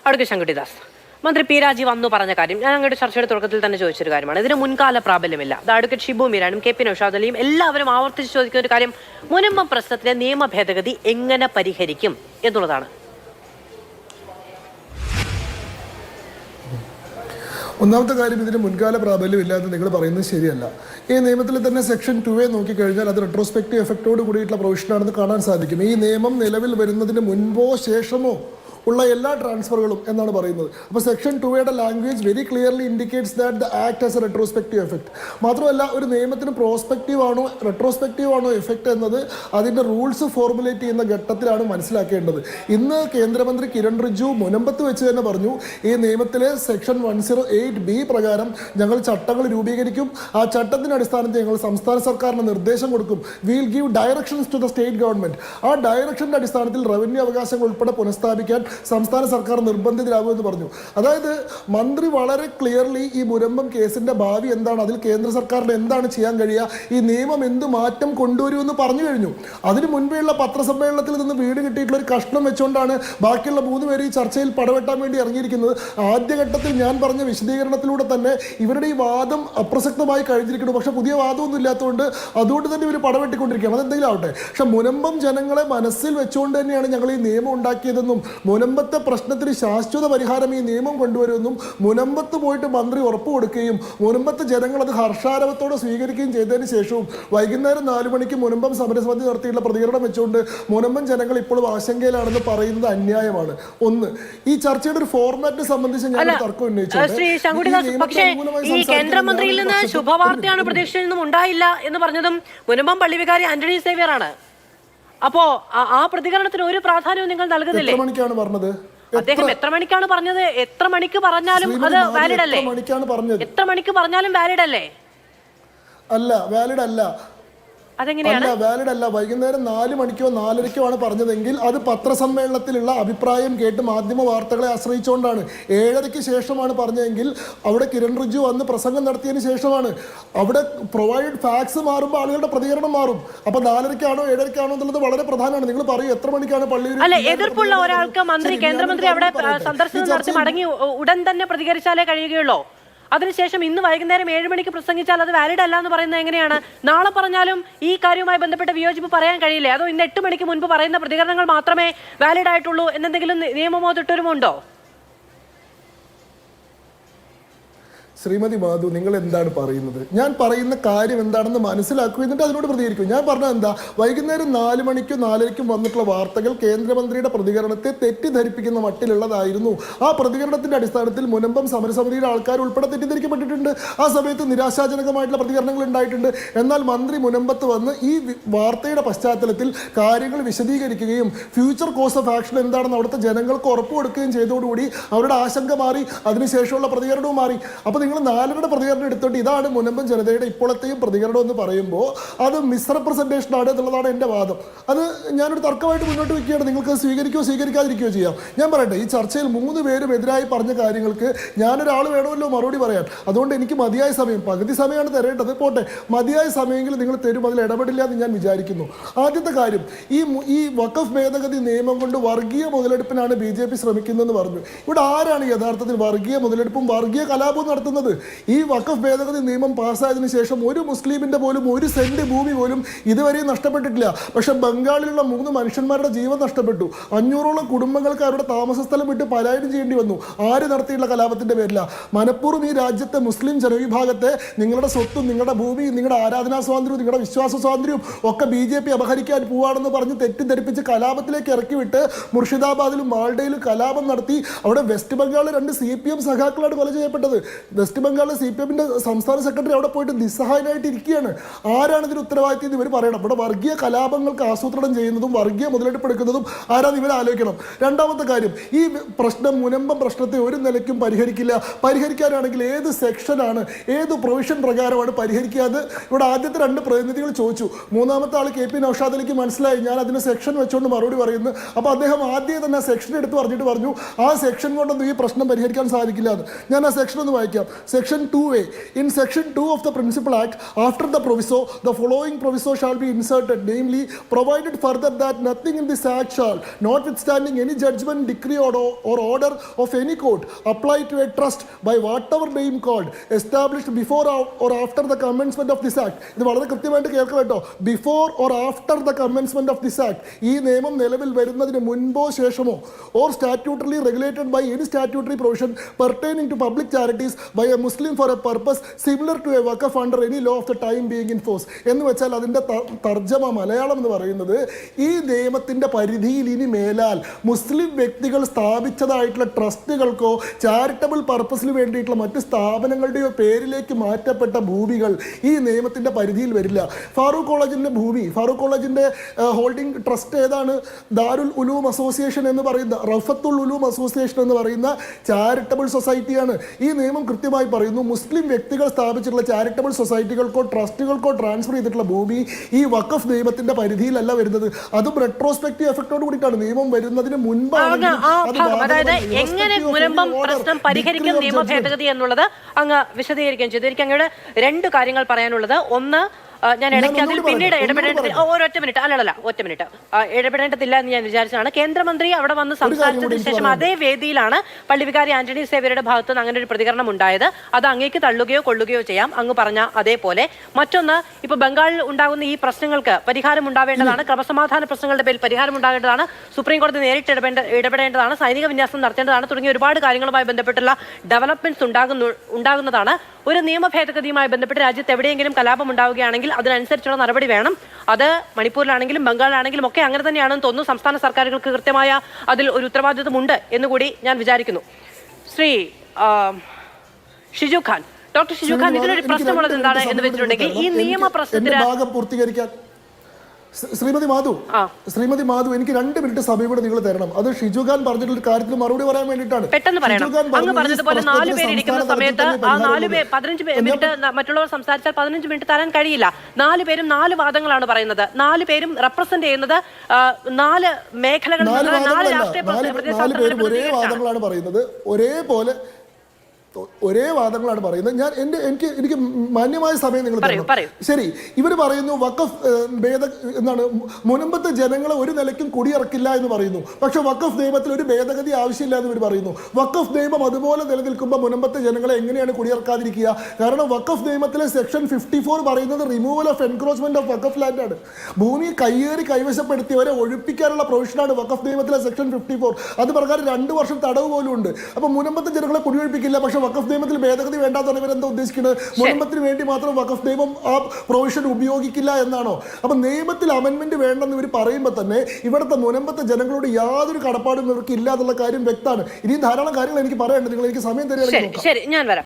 അടുത്ത ശങ്കുട്ടിദാസ്, മന്ത്രി പി രാജീവ് അന്ന് പറഞ്ഞ കാര്യം ഞാൻ അങ്ങോട്ട് ചർച്ചയുടെ തുടക്കത്തിൽ തന്നെ ചോദിച്ചൊരു കാര്യമാണ്. ഇതിന് മുൻകാല പ്രാബല്യമില്ല. അത് അഡ്വക്കേറ്റ് ഷിബു മീരാനും കെ പി നൗഷാദ് അലിയും എല്ലാവരും ആവർത്തിച്ച് ചോദിക്കുന്ന ഒരു കാര്യം, മുനമ്പം പ്രശ്നത്തിലെ നിയമ ഭേദഗതി എങ്ങനെ പരിഹരിക്കും എന്നുള്ളതാണ്. ഒന്നാമത്തെ കാര്യം, ഇതിന് മുൻകാല പ്രാബല്യം ഇല്ലാതെ നിങ്ങൾ പറയുന്നത് ശരിയല്ല. ഈ നിയമത്തിൽ തന്നെ സെക്ഷൻ 2A നോക്കിക്കഴിഞ്ഞാൽ അത് റെട്രോസ്പെക്റ്റീവ് എഫക്റ്റോട് കൂടിയിട്ടുള്ള പ്രൊവിഷനാണെന്ന് കാണാൻ സാധിക്കും. ഈ നിയമം നിലവിൽ വരുന്നതിന് മുൻപോ ശേഷമോ ഉള്ള എല്ലാ ട്രാൻസ്ഫറുകളും എന്നാണ് പറയുന്നത്. അപ്പോൾ section 2A language very clearly indicates that the act as A retrospective effect. മാത്രമല്ല, ഒരു നിയമത്തിന് പ്രോസ്പെക്റ്റീവ് ആണോ റെട്രോസ്പെക്റ്റീവ് ആണോ എഫക്റ്റ് എന്നത് അതിൻ്റെ റൂൾസ് ഫോർമുലേറ്റ് ചെയ്യുന്ന ഘട്ടത്തിലാണ് മനസ്സിലാക്കേണ്ടത്. ഇന്ന് കേന്ദ്രമന്ത്രി കിരൺ റിജിജു മുനമ്പത്ത് വെച്ച് തന്നെ പറഞ്ഞു, ഈ നിയമത്തിലെ സെക്ഷൻ 108B പ്രകാരം ഞങ്ങൾ ചട്ടങ്ങൾ രൂപീകരിക്കും. ആ ചട്ടത്തിൻ്റെ അടിസ്ഥാനത്തിൽ ഞങ്ങൾ സംസ്ഥാന സർക്കാരിന് നിർദ്ദേശം കൊടുക്കും. Will give directions to the state government. ആ ഡയറക്ഷൻ്റെ അടിസ്ഥാനത്തിൽ റവന്യൂ അവകാശങ്ങൾ ഉൾപ്പെടെ പുനഃസ്ഥാപിക്കാൻ സംസ്ഥാന സർക്കാർ നിർബന്ധിതരാകുമെന്ന് പറഞ്ഞു. അതായത് മന്ത്രി വളരെ ക്ലിയർലി ഈ മുനമ്പം കേസിന്റെ ഭാവി എന്താണ്, അതിൽ കേന്ദ്ര സർക്കാരിന് എന്താണ് ചെയ്യാൻ കഴിയുക, ഈ നിയമം എന്ത് മാറ്റം കൊണ്ടുവരുമെന്ന് പറഞ്ഞു കഴിഞ്ഞു. അതിന് മുൻപേയുള്ള പത്രസമ്മേളനത്തിൽ നിന്ന് വീട് കിട്ടിയിട്ടുള്ള ഒരു കഷ്ണം വെച്ചുകൊണ്ടാണ് ബാക്കിയുള്ള 3 പേര് ഈ ചർച്ചയിൽ പടവെട്ടാൻ വേണ്ടി ഇറങ്ങിയിരിക്കുന്നത്. ആദ്യഘട്ടത്തിൽ ഞാൻ പറഞ്ഞ വിശദീകരണത്തിലൂടെ തന്നെ ഇവരുടെ ഈ വാദം അപ്രസക്തമായി കഴിഞ്ഞിരിക്കുന്നു. പക്ഷെ പുതിയ വാദമൊന്നും ഇല്ലാത്തതുകൊണ്ട് അതുകൊണ്ട് തന്നെ ഇവർ പടവെട്ടിക്കൊണ്ടിരിക്കുകയാണ്. അതെന്തെങ്കിലും ആവട്ടെ. പക്ഷെ മുനമ്പം ജനങ്ങളെ മനസ്സിൽ വെച്ചുകൊണ്ട് തന്നെയാണ് ഞങ്ങൾ ഈ നിയമം ഉണ്ടാക്കിയതെന്നും മുനമ്പത്തെ പ്രശ്നത്തിന് ശാശ്വത പരിഹാരം ഈ നിയമം കൊണ്ടുവരുമെന്നും മുനമ്പത്ത് പോയിട്ട് മന്ത്രി ഉറപ്പ് കൊടുക്കുകയും മുനമ്പത്തെ ജനങ്ങൾ അത് ഹർഷാരവത്തോടെ സ്വീകരിക്കുകയും ചെയ്തതിന് ശേഷവും വൈകുന്നേരം 4 മണിക്ക് മുനമ്പം സമരസമിതി നടത്തിയിട്ടുള്ള പ്രതികരണം വെച്ചുകൊണ്ട് മുനമ്പം ജനങ്ങൾ ഇപ്പോഴും ആശങ്കയിലാണെന്ന് പറയുന്നത് അന്യായമാണ്. ഒന്ന്, ഈ ചർച്ചയുടെ ഒരു ഫോർമാറ്റിനെ സംബന്ധിച്ച് ഞാൻ തർക്കം ഈ കേന്ദ്രമന്ത്രിയിൽ നിന്ന് ശുഭവാർത്തയാണ് പ്രതീക്ഷിച്ചതെന്നും ഉണ്ടായില്ല എന്ന് പറഞ്ഞതും മുനമ്പം പള്ളി വികാരി ആന്റണി സേവ്യറാണ്. അപ്പോ ആ പ്രതികരണത്തിന് ഒരു പ്രാധാന്യവും നിങ്ങൾ നൽകുന്നില്ലേ? അദ്ദേഹം എത്ര മണിക്കാണ് പറഞ്ഞത്? എത്ര മണിക്ക് പറഞ്ഞാലും അത് വാലിഡ് അല്ലേ? എത്ര മണിക്ക് പറഞ്ഞാലും വാലിഡ് അല്ലേ? അല്ല, വാലിഡ് അല്ല. അല്ല, വാലിഡ് അല്ല. വൈകുന്നേരം 4 മണിക്കോ 4:30ക്കോ ആണ് പറഞ്ഞതെങ്കിൽ അത് പത്രസമ്മേളനത്തിലുള്ള അഭിപ്രായം കേട്ട് മാധ്യമ വാർത്തകളെ ആശ്രയിച്ചുകൊണ്ടാണ്. 7:30ക്ക് ശേഷമാണ് പറഞ്ഞതെങ്കിൽ അവിടെ കിരൺ റിജിജു വന്ന് പ്രസംഗം നടത്തിയതിന് ശേഷമാണ്. അവിടെ പ്രൊവൈഡ് ഫാക്സ് മാറുമ്പോൾ ആളുകളുടെ പ്രതികരണം മാറും. അപ്പൊ 4:30ക്കാണോ 7:30ക്കാണോ എന്നുള്ളത് വളരെ പ്രധാനമാണ്. നിങ്ങൾ പറയും എത്ര മണിക്കാണ് പള്ളിയിൽ എതിർപ്പുള്ള ഒരാൾക്ക് മന്ത്രി കേന്ദ്രമന്ത്രി അവിടെ സന്ദർശനം നടത്തി മടങ്ങി ഉടൻ തന്നെ പ്രതികരിച്ചാലേ കഴിയുകയുള്ളൂ. അതിനുശേഷം ഇന്ന് വൈകുന്നേരം 7 മണിക്ക് പ്രസംഗിച്ചാൽ അത് വാലിഡ് അല്ല എന്ന് പറയുന്നത് എങ്ങനെയാണ്? നാളെ പറഞ്ഞാലും ഈ കാര്യവുമായി ബന്ധപ്പെട്ട വിയോജിപ്പ് പറയാൻ കഴിയില്ലേ? അതോ ഇന്ന് 8 മണിക്ക് മുൻപ് പറയുന്ന പ്രതികരണങ്ങൾ മാത്രമേ വാലിഡ് ആയിട്ടുള്ളൂ എന്നെന്തെങ്കിലും നിയമമോ തിട്ടൂരുമുണ്ടോ? ശ്രീമതി മാധു, നിങ്ങൾ എന്താണ് പറയുന്നത്? ഞാൻ പറയുന്ന കാര്യം എന്താണെന്ന് മനസ്സിലാക്കുക, എന്നിട്ട് അതിനോട് പ്രതികരിക്കും. ഞാൻ പറഞ്ഞത് എന്താ, വൈകുന്നേരം 4 മണിക്കും 4:30ക്കും വന്നിട്ടുള്ള വാർത്തകൾ കേന്ദ്രമന്ത്രിയുടെ പ്രതികരണത്തെ തെറ്റിദ്ധരിപ്പിക്കുന്ന മട്ടിലുള്ളതായിരുന്നു. ആ പ്രതികരണത്തിന്റെ അടിസ്ഥാനത്തിൽ മുനമ്പം സമരസമിതിയുടെ ആൾക്കാർ ഉൾപ്പെടെ തെറ്റിദ്ധരിക്കപ്പെട്ടിട്ടുണ്ട്. ആ സമയത്ത് നിരാശാജനകമായിട്ടുള്ള പ്രതികരണങ്ങൾ ഉണ്ടായിട്ടുണ്ട്. എന്നാൽ മന്ത്രി മുനമ്പത്ത് വന്ന് ഈ വാർത്തയുടെ പശ്ചാത്തലത്തിൽ കാര്യങ്ങൾ വിശദീകരിക്കുകയും ഫ്യൂച്ചർ കോഴ്സ് ഓഫ് ആക്ഷൻ എന്താണെന്ന് അവിടുത്തെ ജനങ്ങൾക്ക് ഉറപ്പ് കൊടുക്കുകയും ചെയ്തതോടുകൂടി അവരുടെ ആശങ്ക മാറി. അതിനുശേഷമുള്ള പ്രതികരണവും മാറി. അപ്പോൾ നിങ്ങൾ 4 പ്രതികരണം എടുത്തോണ്ട് ഇതാണ് മുനമ്പം ജനതയുടെ ഇപ്പോഴത്തെയും പ്രതികരണം എന്ന് പറയുമ്പോൾ അത് മിസ്റെപ്രസെന്റേഷൻ ആണ് എന്നുള്ളതാണ് എൻ്റെ വാദം. അത് ഞാനൊരു തർക്കമായിട്ട് മുന്നോട്ട് വയ്ക്കുകയാണ്. നിങ്ങൾക്ക് സ്വീകരിക്കുകയോ സ്വീകരിക്കാതിരിക്കുകയോ ചെയ്യാം. ഞാൻ പറയട്ടെ, ഈ ചർച്ചയിൽ 3 പേരും എതിരായി പറഞ്ഞ കാര്യങ്ങൾക്ക് ഞാനൊരാൾ വേണമല്ലോ മറുപടി പറയാൻ. അതുകൊണ്ട് എനിക്ക് മതിയായ സമയം, പകുതി സമയമാണ് തരേണ്ടത്, പോട്ടെ, മതിയായ സമയമെങ്കിലും നിങ്ങൾ തരും. അതിൽ ഇടപെടില്ല എന്ന് ഞാൻ വിചാരിക്കുന്നു. ആദ്യത്തെ കാര്യം, ഈ വഖഫ് ഭേദഗതി നിയമം കൊണ്ട് വർഗീയ മുതലെടുപ്പിനാണ് BJP ശ്രമിക്കുന്നതെന്ന് പറഞ്ഞു. ഇവിടെ ആരാണ് യഥാർത്ഥത്തിൽ വർഗീയ മുതലെടുപ്പും വർഗീയ കലാപവും നടത്തുന്നത്? ഈ വഖഫ് ഭേദഗതി നിയമം പാസ്സായതിനു ശേഷം ഒരു മുസ്ലിമിന്റെ പോലും 1 സെന്റ് ഭൂമി പോലും ഇതുവരെയും നഷ്ടപ്പെട്ടിട്ടില്ല. പക്ഷെ ബംഗാളിലുള്ള 3 മനുഷ്യന്മാരുടെ ജീവൻ നഷ്ടപ്പെട്ടു. 500ഓളം കുടുംബങ്ങൾക്ക് അവരുടെ താമസ സ്ഥലം വിട്ട് പലായനം ചെയ്യേണ്ടി വന്നു. ആര് നടത്തിയുള്ള കലാപത്തിന്റെ പേരില? മനഃപൂർവ്വം ഈ രാജ്യത്തെ മുസ്ലിം ജനവിഭാഗത്തെ നിങ്ങളുടെ സ്വത്തും നിങ്ങളുടെ ഭൂമിയും നിങ്ങളുടെ ആരാധനാ സ്വാതന്ത്ര്യവും നിങ്ങളുടെ വിശ്വാസ സ്വാതന്ത്ര്യവും ഒക്കെ BJP അപഹരിക്കാൻ പോവാണെന്ന് പറഞ്ഞ് തെറ്റിദ്ധരിപ്പിച്ച് കലാപത്തിലേക്ക് ഇറക്കി വിട്ട് മുർഷിദാബാദിലും മാൾഡയിലും കലാപം നടത്തി. അവിടെ വെസ്റ്റ് ബംഗാളിൽ 2 CPM സഖാക്കളാണ് കൊല ചെയ്യപ്പെട്ടത്. വെസ്റ്റ് ബംഗാളിലെ CPMന്റെ സംസ്ഥാന സെക്രട്ടറി അവിടെ പോയിട്ട് നിസ്സഹായനായിട്ട് ഇരിക്കുകയാണ്. ആരാണ് ഇതിന് ഉത്തരവാദിത്തം എന്ന് ഇവർ പറയണം. ഇവിടെ വർഗീയ കലാപങ്ങൾക്ക് ആസൂത്രണം ചെയ്യുന്നതും വർഗീയ മുതലെടുപ്പെടുക്കുന്നതും ആരാന്ന് ഇവർ ആലോചിക്കണം. രണ്ടാമത്തെ കാര്യം, ഈ പ്രശ്നം മുനമ്പം പ്രശ്നത്തെ ഒരു നിലയ്ക്കും പരിഹരിക്കില്ല. പരിഹരിക്കാനാണെങ്കിൽ ഏത് സെക്ഷനാണ്, ഏത് പ്രൊവിഷൻ പ്രകാരമാണ് പരിഹരിക്കാതെ ഇവിടെ ആദ്യത്തെ 2 പ്രതിനിധികൾ ചോദിച്ചു. മൂന്നാമത്തെ ആൾ KP നൗഷാദ് അലിക്ക് മനസ്സിലായി ഞാൻ അതിന് സെക്ഷൻ വെച്ചുകൊണ്ട് മറുപടി പറയുന്നു. അപ്പോൾ അദ്ദേഹം ആദ്യം തന്നെ സെക്ഷൻ എടുത്ത് പറഞ്ഞു ആ സെക്ഷൻ കൊണ്ടൊന്നും ഈ പ്രശ്നം പരിഹരിക്കാൻ സാധിക്കില്ല എന്ന്. ഞാൻ ആ സെക്ഷൻ ഒന്ന് വായിക്കാം. Section 2A. In Section 2 of the Principal Act, after the proviso, the following proviso shall be inserted, namely, provided further that nothing in this Act shall, notwithstanding any judgment, decree, or order of any court, apply to a trust by whatever name called, established before or after the commencement of this Act. ഇത് വളരെ കൃത്യമായിട്ട് കേൾക്കണം കേട്ടോ. Before or after the commencement of this act, ഈ നിയമം നിലവിൽ വരുന്നതിന് മുൻപോ ശേഷമോ, or statutory regulated by any statutory provision pertaining to public charities by a Muslim for a purpose similar to a waqf under any law of the time being in force. എന്ന് വെച്ചാൽ അതിൻ്റെ തർജ്ജമ മലയാളം എന്ന് പറയുന്നത്, ഈ നിയമത്തിൻ്റെ പരിധിയിൽ ഇനി മേലാൽ മുസ്ലിം വ്യക്തികൾ സ്ഥാപിച്ചതായിട്ടുള്ള ട്രസ്റ്റുകൾക്കോ ചാരിറ്റബിൾ പർപ്പസിന് വേണ്ടിയിട്ടുള്ള മറ്റ് സ്ഥാപനങ്ങളുടെയോ പേരിലേക്ക് മാറ്റപ്പെട്ട ഭൂമികൾ ഈ നിയമത്തിൻ്റെ പരിധിയിൽ വരില്ല. ഫാറൂഖ് കോളേജിൻ്റെ ഭൂമി, ഫാറൂഖ് കോളേജിൻ്റെ ഹോൾഡിംഗ് ട്രസ്റ്റ് ഏതാണ്? ദാരുൽ ഉലൂം അസോസിയേഷൻ എന്ന് പറയുന്ന, റഫത്തുൽ ഉലൂം അസോസിയേഷൻ എന്ന് പറയുന്ന ചാരിറ്റബിൾ സൊസൈറ്റിയാണ്. ഈ നിയമം കൃത്യമായി പറയുന്നു, മുസ്ലിം വ്യക്തികൾ സ്ഥാപിച്ചിട്ടുള്ള ചാരിറ്റബിൾ സൊസൈറ്റികൾക്കോ ട്രസ്റ്റുകൾക്കോ ട്രാൻസ്ഫർ ചെയ്തിട്ടുള്ള ഭൂമി ഈ വഖഫ് നിയമത്തിന്റെ പരിധിയിലല്ല വരുന്നത്. അതും റെട്രോസ്പെക്റ്റീവ് എഫക്റ്റോട് കൂടിയിട്ടാണ്. നിയമം വരുന്നതിന് മുൻപാണ്. അതായത് എങ്ങനെ മുനമ്പം പ്രശ്നം പരിഹരിക്കും നിയമ ഭേദഗതി എന്നുള്ളത് അങ്ങ് വിശദീകരിക്കുകയും ചെയ്തു. എനിക്ക് അങ്ങയുടെ രണ്ട് കാര്യങ്ങൾ പറയാനുള്ളത്. ഒന്ന്, ഞാൻ ഇടയ്ക്ക് അതിൽ പിന്നീട് ഇടപെടേണ്ടതില്ല, ഒറ്റ മിനിറ്റ് ഇടപെടേണ്ടതില്ല എന്ന് ഞാൻ വിചാരിച്ചതാണ്. കേന്ദ്രമന്ത്രി അവിടെ വന്ന് സംസാരിച്ചതിന് ശേഷം അതേ വേദിയിലാണ് പള്ളി വികാരി ആന്റണി സേവ്യരുടെ ഭാഗത്ത് നിന്ന് അങ്ങനെ ഒരു പ്രതികരണം ഉണ്ടായത്. അത് അങ്ങേക്ക് തള്ളുകയോ കൊള്ളുകയോ ചെയ്യാം, അങ്ങ് പറഞ്ഞ അതേപോലെ. മറ്റൊന്ന്, ഇപ്പൊ ബംഗാളിൽ ഉണ്ടാകുന്ന ഈ പ്രശ്നങ്ങൾക്ക് പരിഹാരം ഉണ്ടാവേണ്ടതാണ്, ക്രമസമാധാന പ്രശ്നങ്ങളുടെ പേരിൽ പരിഹാരം ഉണ്ടാകേണ്ടതാണ്, സുപ്രീം കോടതി നേരിട്ട് ഇടപെടേണ്ടതാണ്, സൈനിക വിന്യാസം നടത്തേണ്ടതാണ് തുടങ്ങിയ ഒരുപാട് കാര്യങ്ങളുമായി ബന്ധപ്പെട്ടുള്ള ഡെവലപ്മെന്റ്സ് ഉണ്ടാകുന്നതാണ്. ഒരു നിയമ ഭേദഗതിയുമായി ബന്ധപ്പെട്ട് രാജ്യത്ത് എവിടെയെങ്കിലും കലാപം ഉണ്ടാവുകയാണെങ്കിൽ അതിനനുസരിച്ചുള്ള നടപടി വേണം. അത് മണിപ്പൂരിലാണെങ്കിലും ബംഗാളിലാണെങ്കിലും ഒക്കെ അങ്ങനെ തന്നെയാണെന്ന് തോന്നുന്നു. സംസ്ഥാന സർക്കാരുകൾക്ക് കൃത്യമായ അതിൽ ഒരു ഉത്തരവാദിത്വമുണ്ട് എന്നുകൂടി ഞാൻ വിചാരിക്കുന്നു. ശ്രീ ഷിജു ഖാൻ, ഡോക്ടർ ഷിജു ഖാൻ, ഇതിലൊരു പ്രശ്നമുള്ളത് എന്താണ് എന്ന് വെച്ചിട്ടുണ്ടെങ്കിൽ ഈ നിയമ പ്രശ്നത്തിന് ശ്രീമതി മാധു എനിക്ക് 2 മിനിറ്റ് സമയം കൂടെ നിങ്ങൾ തരണം. അത് ഷിജു ഖാൻ പറഞ്ഞിട്ടുള്ള കാര്യത്തിൽ മറുപടി പറയാൻ വേണ്ടിയിട്ടാണ്. പെട്ടെന്ന് പറയണം. അങ്ങ് പറഞ്ഞതുപോലെ 4 പേര് ഇരിക്കുന്ന സമയത്ത് ആ 15 മിനിറ്റ് മറ്റുള്ളവർ സംസാരിച്ചാൽ 15 മിനിറ്റ് തരാൻ കഴിയില്ല. 4 പേരും 4 വാദങ്ങളാണ് പറയുന്നത്. 4 പേരും റെപ്രസെന്റ് ചെയ്യുന്നത് 4 മേഖലകളിൽ നിന്ന് 4 രാഷ്ട്രീയ ഒരേ വാദങ്ങളാണ് പറയുന്നത്, ഒരേ വാദങ്ങളാണ് പറയുന്നത്. എനിക്ക് മാന്യമായ സമയം നിങ്ങൾ തരണം. ശരി, ഇവർ പറയുന്നു വഖഫ് എന്താണ്, മുനമ്പത്തെ ജനങ്ങളെ ഒരു നിലയ്ക്കും കുടിയിറക്കില്ല എന്ന് പറയുന്നു. പക്ഷെ വഖഫ് നിയമത്തിൽ ഒരു ഭേദഗതി ആവശ്യമില്ല എന്ന് ഇവർ പറയുന്നു. വഖഫ് നിയമം അതുപോലെ നിലനിൽക്കുമ്പോൾ മുനമ്പത്തെ ജനങ്ങളെ എങ്ങനെയാണ് കുടിയിറക്കാതിരിക്കുക? കാരണം വഖഫ് നിയമത്തിലെ സെക്ഷൻ 54 പറയുന്നത് removal of encroachment of Waqf land ആണ്. ഭൂമി കൈവശപ്പെടുത്തിയവരെ ഒഴിപ്പിക്കാനുള്ള പ്രൊവിഷനാണ് വഖഫ് നിയമത്തിലെ സെക്ഷൻ 54. അത് പ്രകാരം 2 വർഷം തടവ് പോലും ഉണ്ട്. അപ്പൊ മുനമ്പത്തെ ജനങ്ങളെ കുടിയൊഴിപ്പിക്കില്ല. പക്ഷെ വഖഫ് നിയമത്തിൽ ഭേദഗതി വേണ്ടാത്തവർ ഇവരെന്താ ഉദ്ദേശിക്കുന്നത്? മുനമ്പത്തിന് വേണ്ടി മാത്രം വഖഫ് നിയമം ആ പ്രൊവിഷൻ ഉപയോഗിക്കില്ല എന്നാണോ? അപ്പൊ നിയമത്തിൽ അമെന്റ്മെന്റ് വേണ്ടെന്ന് ഇവർ പറയുമ്പോൾ തന്നെ ഇവിടുത്തെ മുനമ്പത്തെ ജനങ്ങളോട് യാതൊരു കടപ്പാടും ഇവർക്ക് ഇല്ല എന്നുള്ള കാര്യം വ്യക്തമാണ്. ഇനിയും ധാരാളം കാര്യങ്ങൾ എനിക്ക് പറയാനുണ്ട്. നിങ്ങൾ എനിക്ക് സമയം തരികയാണെങ്കിൽ ശരി, ഞാൻ വരാം.